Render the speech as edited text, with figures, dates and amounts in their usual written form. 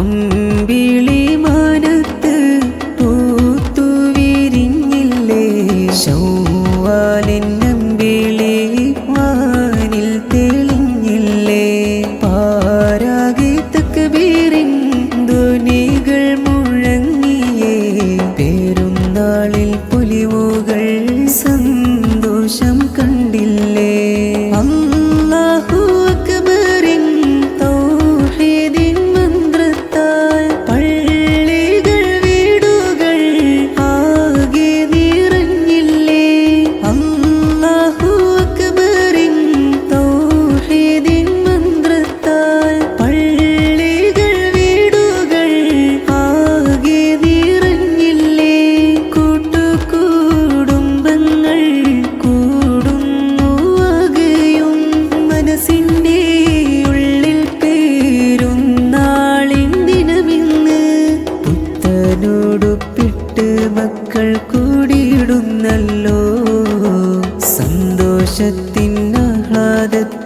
അമ്പിളി മാനത്ത് പൂത്തു വിരിഞ്ഞില്ലേ ശൗവാലിൻ അമ്പിളി വാനിൽ തെളിഞ്ഞില്ലേ പാരാകെ തക്ബീറിൻ ധ്വനികൾ മുഴങ്ങിയേ പെരുന്നാളിൽ പൊലിവുകൾ സന്തോഷം കണ്ടില്ലേ അല്ലാഹു അക്ബറിൻ തൗഹീദിൻ മന്ത്രത്താൽ പള്ളികൾ വീടുകൾ ആകെ നിറഞ്ഞില്ലേ അല്ലാഹു അക്ബറിൻ തൗഹീദിൻ മന്ത്രത്താൽ പള്ളികൾ വീടുകൾ ആകെ നിറഞ്ഞില്ലേ കൂട്ടുകുടുംബങ്ങൾ കൂടുന്നു ആകെയും മനസ്സിൻ്റെ ഉള്ളിൽ പെരുന്നാളിൻ ദിനമിന്ന് പുത്തനുടുപ്പിട്ട് മക്കൾ കൂടിയിടുന്നല്ലോ സന്തോഷത്തിൻ ആഹ്ലാദത്തിൽ